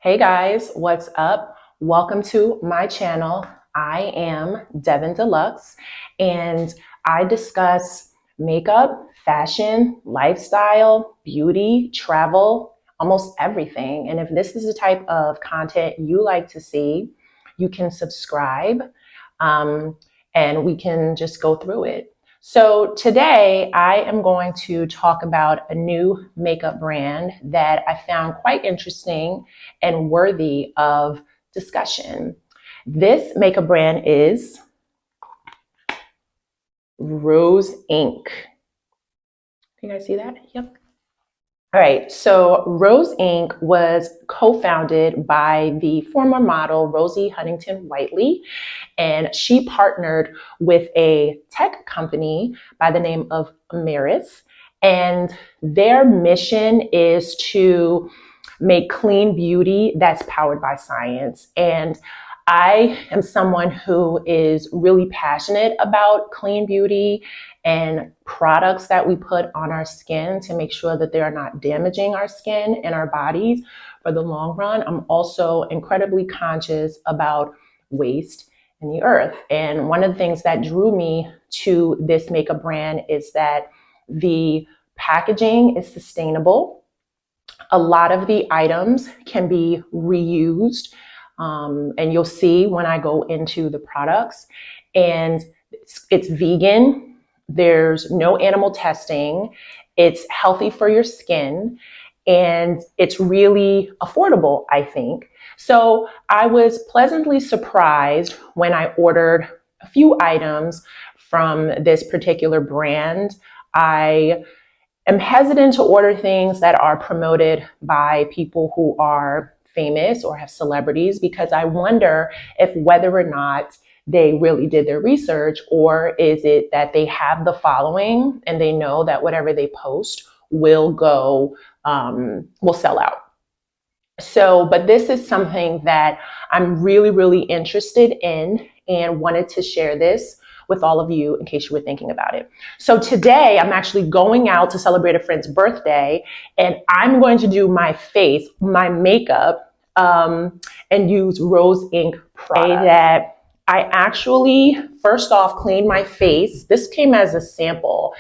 Hey guys, what's up? Welcome to my channel. I am Devin Deluxe and I discuss makeup, fashion, lifestyle, beauty, travel, almost everything. And if this is the type of content you like to see, you can subscribe and we can just go through it. So today I am going to talk about a new makeup brand that I found quite interesting and worthy of discussion. This makeup brand is Rose Inc. Can you guys see that? Yep. All right, so Rose Inc. was co-founded by the former model Rosie Huntington Whiteley, and she partnered with a tech company by the name of Ameris, and their mission is to make clean beauty that's powered by science. And I am someone who is really passionate about clean beauty and products that we put on our skin to make sure that they are not damaging our skin and our bodies for the long run. I'm also incredibly conscious about waste in the earth. And one of the things that drew me to this makeup brand is that the packaging is sustainable. A lot of the items can be reused, and you'll see when I go into the products. And it's vegan. There's no animal testing. It's healthy for your skin, and it's really affordable, I think. So I was pleasantly surprised when I ordered a few items from this particular brand. I am hesitant to order things that are promoted by people who are famous or have celebrities, because I wonder if whether or not they really did their research, or is it that they have the following and they know that whatever they post will sell out. So, but this is something that I'm really interested in and wanted to share this with all of you in case you were thinking about it. So today I'm actually going out to celebrate a friend's birthday, and I'm going to do my face, my makeup, and use Rose Inc. products. That I actually, first off, cleaned my face. This came as a sample.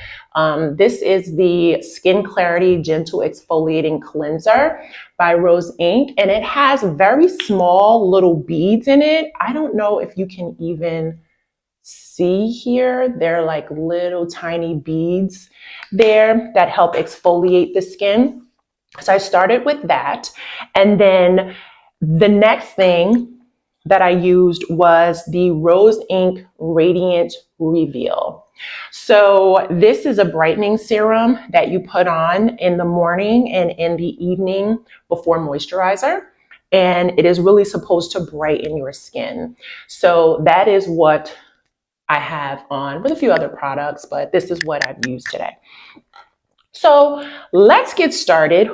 This is the Skin Clarity Gentle Exfoliating Cleanser by Rose Inc. And it has very small little beads in it. I don't know if you can even see here. They're like little tiny beads there that help exfoliate the skin. So I started with that. And then the next thing that I used was the Rose Inc. Radiant Reveal. So this is a brightening serum that you put on in the morning and in the evening before moisturizer. And it is really supposed to brighten your skin. So that is what I have on with a few other products, but this is what I've used today. So let's get started.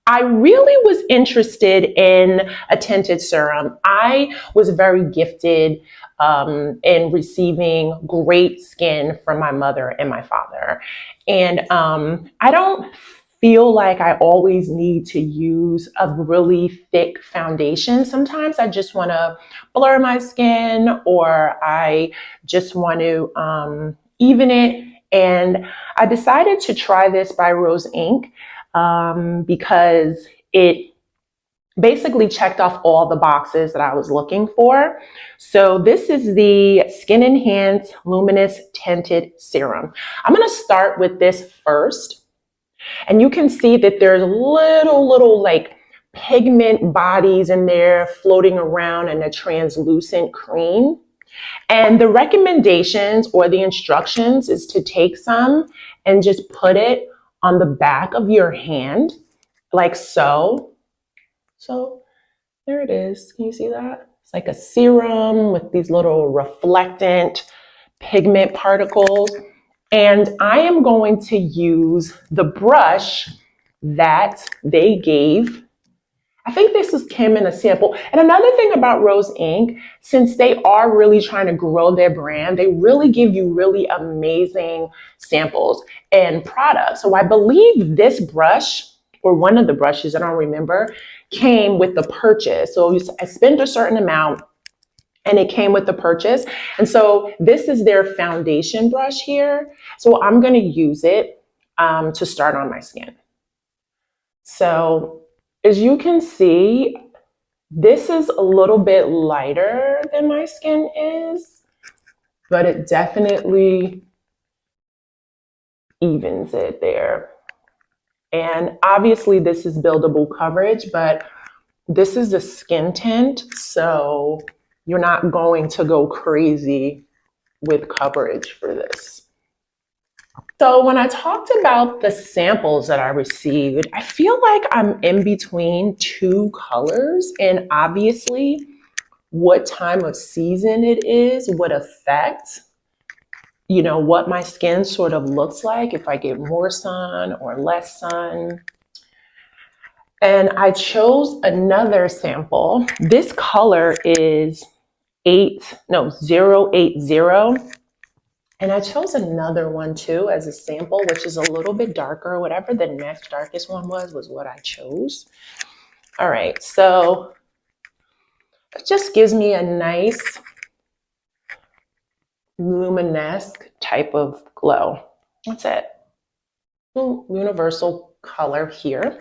I really was interested in a tinted serum. I was very gifted in receiving great skin from my mother and my father. And I don't feel like I always need to use a really thick foundation. Sometimes I just want to blur my skin, or I just want to even it. And I decided to try this by Rose Inc. Because it basically checked off all the boxes that I was looking for. So this is the Skin Enhance Luminous Tinted Serum. I'm going to start with this first. And you can see that there's little like pigment bodies in there floating around in a translucent cream. And the recommendations or the instructions is to take some and just put it on the back of your hand, like so. So there it is. Can you see that? It's like a serum with these little reflectant pigment particles. And I am going to use the brush that they gave. I think came in a sample. And another thing about Rose Inc., since they are really trying to grow their brand, they really give you really amazing samples and products. So I believe this brush, or one of the brushes, I don't remember, came with the purchase. So I spent a certain amount and it came with the purchase. And so this is their foundation brush here. So I'm going to use it to start on my skin. So as you can see, this is a little bit lighter than my skin is, but it definitely evens it there. And obviously this is buildable coverage, but this is a skin tint, so you're not going to go crazy with coverage for this. So when I talked about the samples that I received, I feel like I'm in between two colors, and obviously what time of season it is would affect, you know, what my skin sort of looks like if I get more sun or less sun. And I chose another sample. This color is 080. And I chose another one too as a sample, which is a little bit darker. Whatever the next darkest one was what I chose. All right, so it just gives me a nice luminesque type of glow. That's it. Universal color here.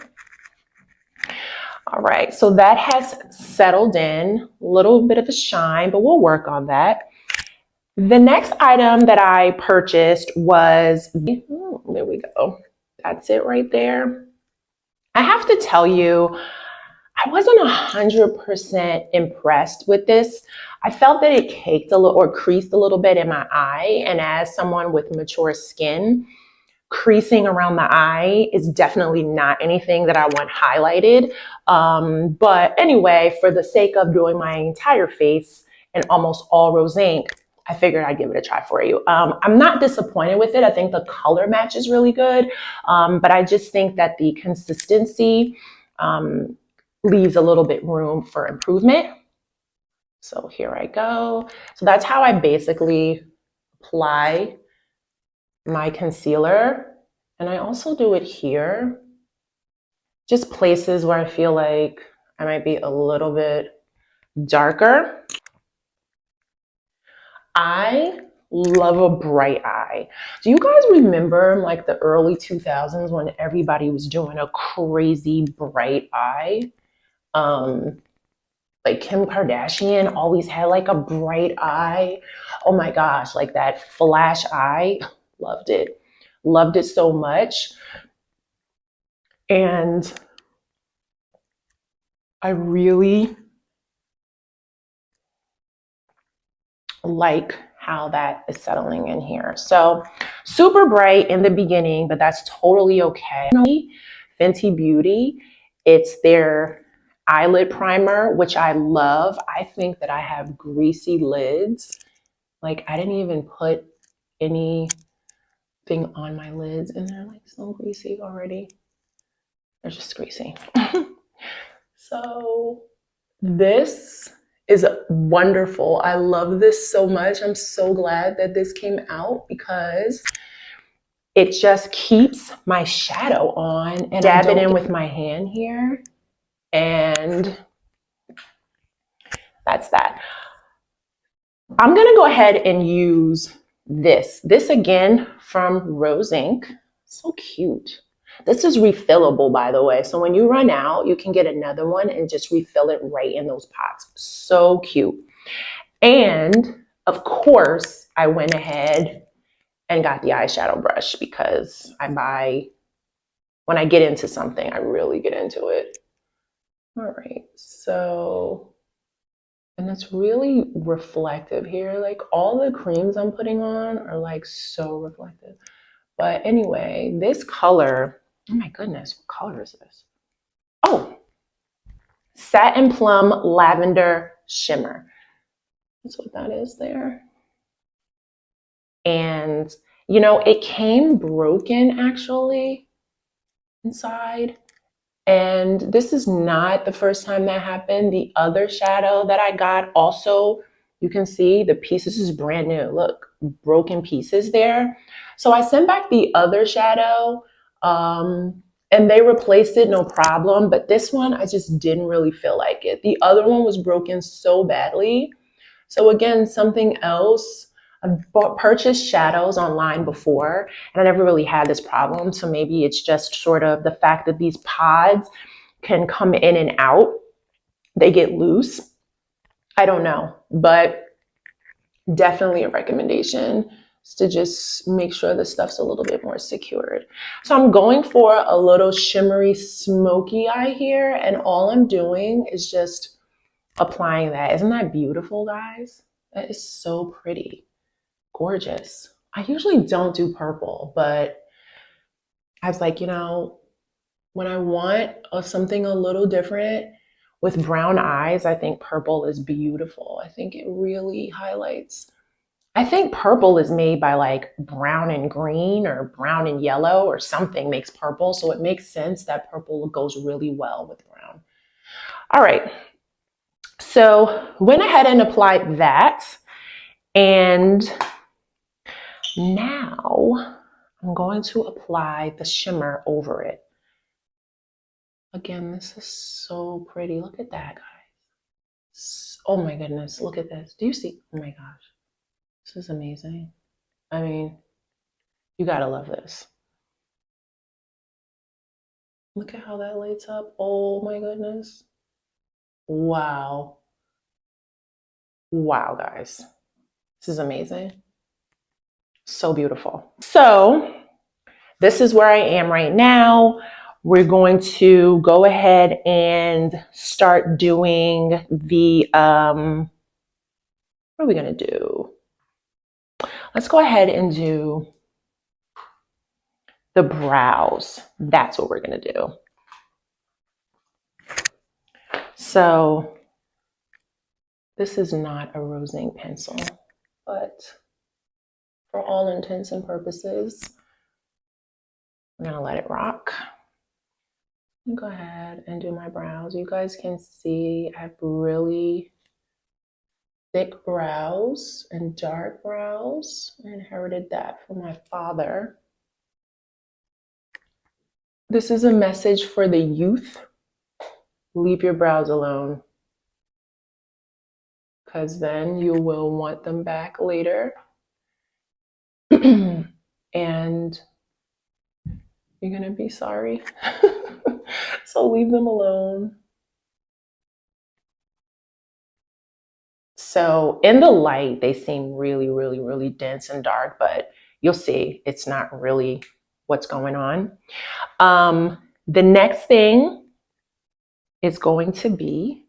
All right, so that has settled in, a little bit of a shine, but we'll work on that. The next item that I purchased was, there we go. That's it right there. I have to tell you, I wasn't 100% impressed with this. I felt that it caked a little or creased a little bit in my eye. And as someone with mature skin, creasing around the eye is definitely not anything that I want highlighted. But anyway, for the sake of doing my entire face and almost all rose ink, I figured I'd give it a try for you. I'm not disappointed with it. I think the color match is really good. But I just think that the consistency leaves a little bit room for improvement. So here I go. So that's how I basically apply my concealer. And I also do it here, just places where I feel like I might be a little bit darker. I love a bright eye. Do you guys remember like the early 2000s when everybody was doing a crazy bright eye? Like Kim Kardashian always had like a bright eye. Oh my gosh, like that flash eye. Loved it. Loved it so much. And I really like how that is settling in here. So super bright in the beginning, but that's totally okay. Fenty Beauty, it's their eyelid primer, which I love. I think that I have greasy lids. Like I didn't even put anything on my lids and they're like so greasy already. They're just greasy. So this is wonderful. I love this so much. I'm so glad that this came out because it just keeps my shadow on, and dab it in with my hand here. And that's that. I'm gonna go ahead and use this. This again from Rose Ink. So cute. This is refillable, by the way. So when you run out, you can get another one and just refill it right in those pots. So cute. And of course, I went ahead and got the eyeshadow brush because when I get into something, I really get into it. All right, so, and it's really reflective here. Like all the creams I'm putting on are like so reflective. But anyway, this color, oh my goodness, what color is this? Oh, Satin Plum Lavender Shimmer. That's what that is there. And, you know, it came broken actually inside. And this is not the first time that happened. The other shadow that I got also, you can see the pieces is brand new. Look, broken pieces there. So I sent back the other shadow and they replaced it no problem. But this one, I just didn't really feel like it. The other one was broken so badly. So again, something else. I've purchased shadows online before, and I never really had this problem. So maybe it's just sort of the fact that these pods can come in and out. They get loose. I don't know, but definitely a recommendation is to just make sure the stuff's a little bit more secured. So I'm going for a little shimmery, smoky eye here, and all I'm doing is just applying that. Isn't that beautiful, guys? That is so pretty. Gorgeous. I usually don't do purple, but I was like, when I want something a little different with brown eyes, I think purple is beautiful. I think it really highlights. I think purple is made by like brown and green or brown and yellow or something makes purple. So it makes sense that purple goes really well with brown. All right. So went ahead and applied that. And now I'm going to apply the shimmer over it. Again, this is so pretty. Look at that, guys. Oh my goodness, look at this. Do you see? Oh my gosh, this is amazing. I mean, you gotta love this. Look at how that lights up. Oh my goodness. Wow. Wow, guys. This is amazing. So beautiful. So this is where I am right now. We're going to go ahead and start doing the, what are we going to do? Let's go ahead and do the brows. That's what we're going to do. So this is not a rose ink pencil, but for all intents and purposes, I'm going to let it rock. Go ahead and do my brows. You guys can see I have really thick brows and dark brows. I inherited that from my father. This is a message for the youth. Leave your brows alone, because then you will want them back later. And you're going to be sorry. So leave them alone. So in the light, they seem really, really, really dense and dark, but you'll see it's not really what's going on. The next thing is going to be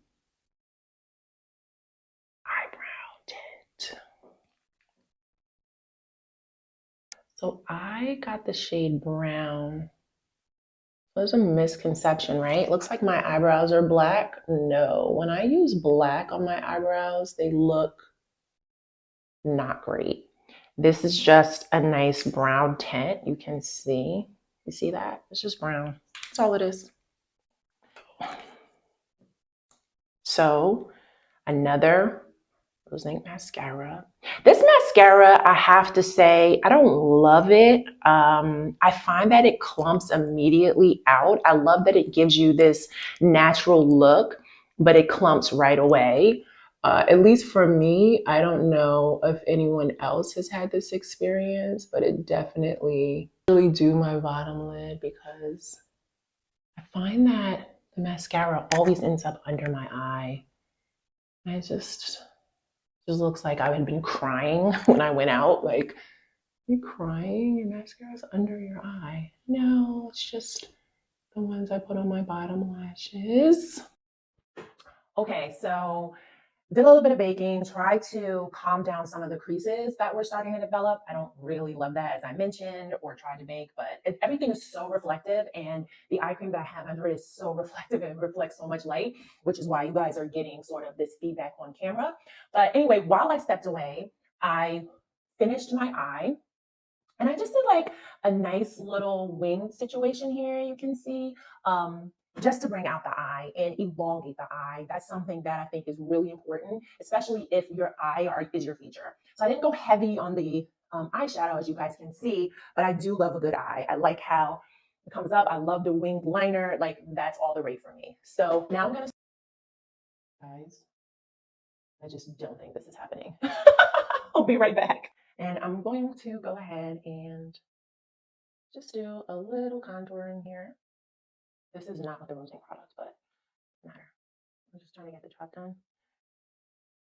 eyebrow tint. So I got the shade brown. There's a misconception, right? Looks like my eyebrows are black. No, when I use black on my eyebrows, they look not great. This is just a nice brown tint. You can see, you see that? It's just brown. That's all it is. So another rose ink mascara. This mascara, I have to say, I don't love it. I find that it clumps immediately out. I love that it gives you this natural look, but it clumps right away. At least for me, I don't know if anyone else has had this experience, but it definitely really do my bottom lid, because I find that the mascara always ends up under my eye. And it just looks like I had been crying when I went out. Like, you crying? Your mascara's under your eye. No, it's just the ones I put on my bottom lashes. Okay, so did a little bit of baking, tried to calm down some of the creases that were starting to develop. I don't really love that, as I mentioned, or tried to bake, but everything is so reflective, and the eye cream that I have under it is so reflective and reflects so much light, which is why you guys are getting sort of this feedback on camera. But anyway, while I stepped away, I finished my eye. And I just did like a nice little wing situation here, you can see, just to bring out the eye and elongate the eye. That's something that I think is really important, especially if your eye is your feature. So I didn't go heavy on the eyeshadow, as you guys can see, but I do love a good eye. I like how It comes up. I love the winged liner. Like, that's all the rage for me. So now I'm gonna, guys, I just don't think this is happening. I'll be right back. And I'm going to go ahead and just do a little contouring here. This is not with the Rose Inc product, but it doesn't matter. I'm just trying to get the job done.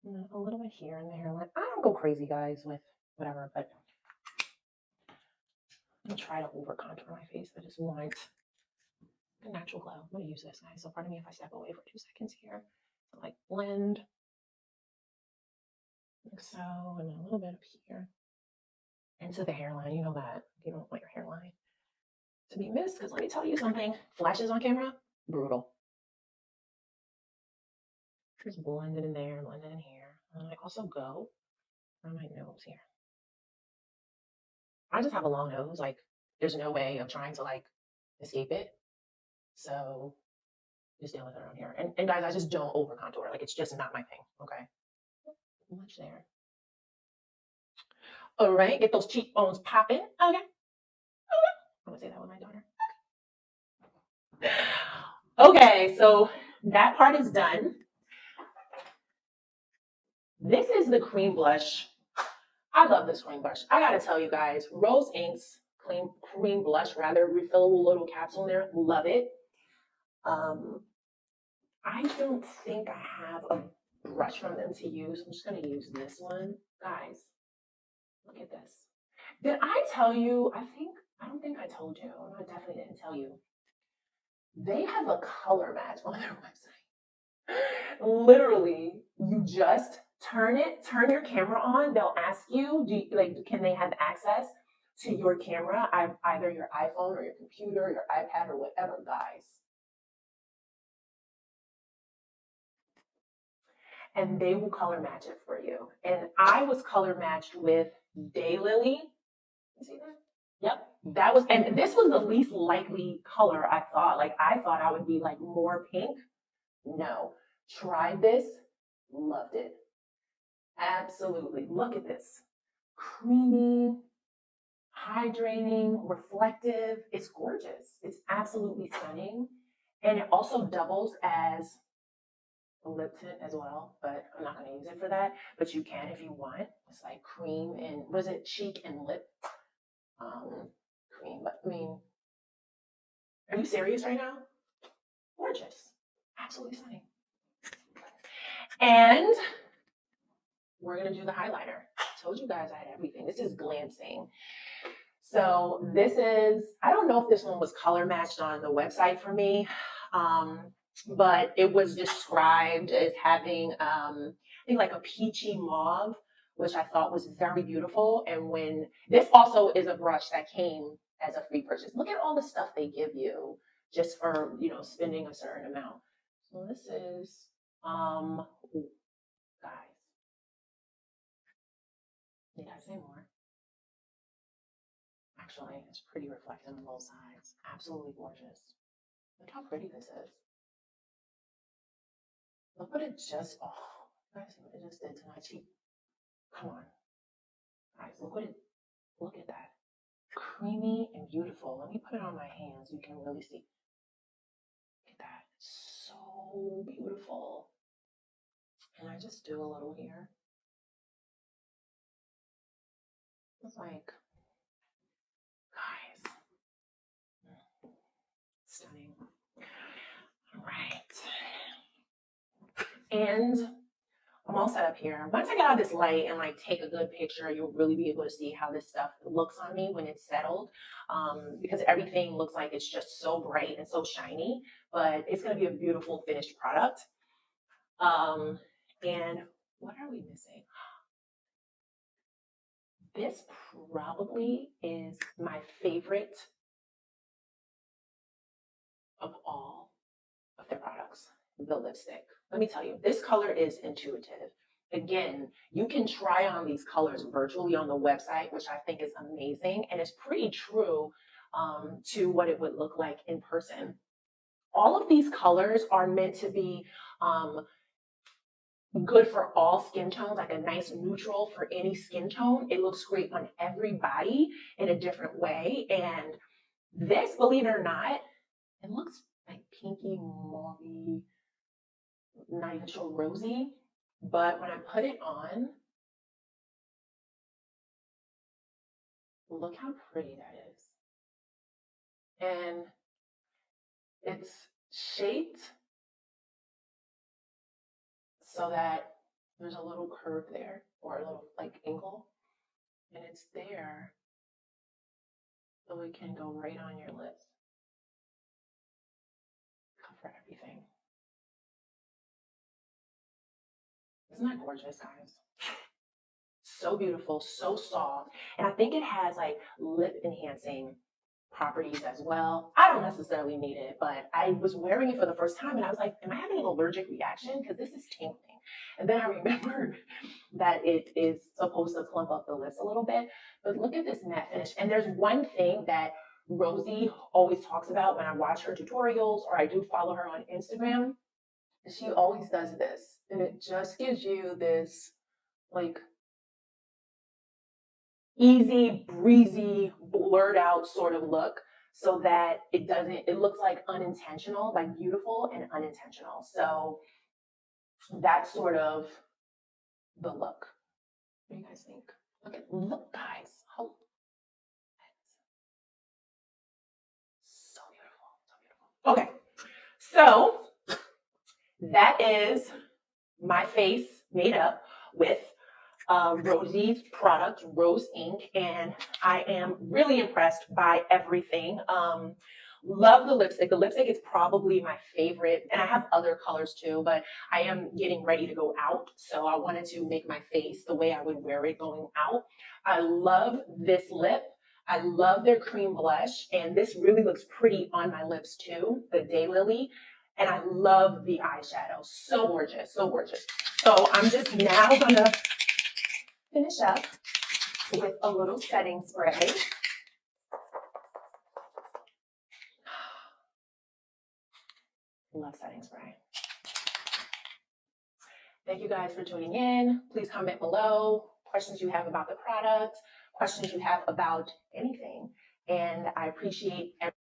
And a little bit here in the hairline. I don't go crazy, guys, with whatever, but I'm gonna try to over contour my face. I just want a natural glow. I'm gonna use this, guys. So pardon me if I step away for 2 seconds here. So, like, blend, like so, and a little bit up here into the hairline. You know that you don't want your hairline to be missed, because let me tell you something, flashes on camera, brutal. Just blend it in there, blend it in here. And I also go on my nose here. I just have a long nose. Like, there's no way of trying to, like, escape it. So just deal with it around here. And guys, I just don't over contour. Like, it's just not my thing. Okay. Much there. All right, get those cheekbones popping. Okay. I'm gonna say that with my daughter. Okay, so that part is done. This is the cream blush. I love this cream blush. I gotta tell you guys, Rose Inc.'s cream blush, rather, refillable little capsule in there. Love it. I don't think I have a brush from them to use. I'm just gonna use this one. Guys, look at this. Did I tell you? I don't think I told you. I definitely didn't tell you. They have a color match on their website. Literally, you just turn your camera on. They'll ask you, can they have access to your camera, either your iPhone or your computer, your iPad, or whatever, guys. And they will color match it for you. And I was color matched with Daylily. You see that? Yep. And this was the least likely color I thought. Like, I thought I would be like more pink. No. Tried this, loved it. Absolutely. Look at this. Creamy, hydrating, reflective. It's gorgeous. It's absolutely stunning. And it also doubles as a lip tint as well, but I'm not going to use it for that. But you can if you want. It's like cream and, was it cheek and lip cream? But I mean, are you serious right now? Gorgeous. Absolutely stunning. And we're going to do the highlighter. I told you guys I had everything. This is Glam. So this is, I don't know if this one was color matched on the website for me, but it was described as having, I think, like a peachy mauve, which I thought was very beautiful. And when this also is a brush that came as a free purchase. Look at all the stuff they give you just for, spending a certain amount. So this is, guys, need I say more? Actually, it's pretty reflective on both sides. Absolutely gorgeous. Look how pretty this is. Look what it just, oh, guys, see what it just did to my cheek. Come on. Guys, look at that. Creamy and beautiful. Let me put it on my hands. You can really see. Look at that. So beautiful. And I just do a little here. It's like, guys, stunning. All right. And I'm all set up here. Once I get out of this light and like take a good picture, you'll really be able to see how this stuff looks on me when it's settled, because everything looks like it's just so bright and so shiny, but it's going to be a beautiful finished product. And what are we missing? This probably is my favorite of all of their products, the lipstick. Let me tell you, this color is intuitive. Again, you can try on these colors virtually on the website, which I think is amazing. And it's pretty true to what it would look like in person. All of these colors are meant to be good for all skin tones, like a nice neutral for any skin tone. It looks great on every body in a different way. And This, believe it or not, it looks like pinky, mauvey, not even sure rosy. But when I put it on, look how pretty that is. And it's shaped so that there's a little curve there, or a little like angle, and it's there so it can go right on your lips. Cover everything. Isn't that gorgeous, guys? So beautiful, so soft. And I think it has like lip enhancing properties as well. I don't necessarily need it, but I was wearing it for the first time and I was like, am I having an allergic reaction? Because this is tingling. And then I remembered that it is supposed to plump up the lips a little bit. But look at this matte finish. And there's one thing that Rosie always talks about when I watch her tutorials or I do follow her on Instagram. She always does this. And it just gives you this like easy, breezy, blurred out sort of look so that it looks like unintentional, like beautiful and unintentional. So that's sort of the look. What do you guys think? Look, guys. Oh, so beautiful, so beautiful. Okay, so that is my face made up with Rosie's product, Rose Ink, and I am really impressed by everything. Love the lipstick. The lipstick is probably my favorite, and I have other colors too, but I am getting ready to go out, so I wanted to make my face the way I would wear it going out. I love this lip. I love their cream blush, and this really looks pretty on my lips too, the Daylily, and I love the eyeshadow. So gorgeous, so gorgeous. So I'm just now gonna finish up with a little setting spray. Love setting spray. Thank you guys for tuning in. Please comment below questions you have about the product, questions you have about anything. And I appreciate everything.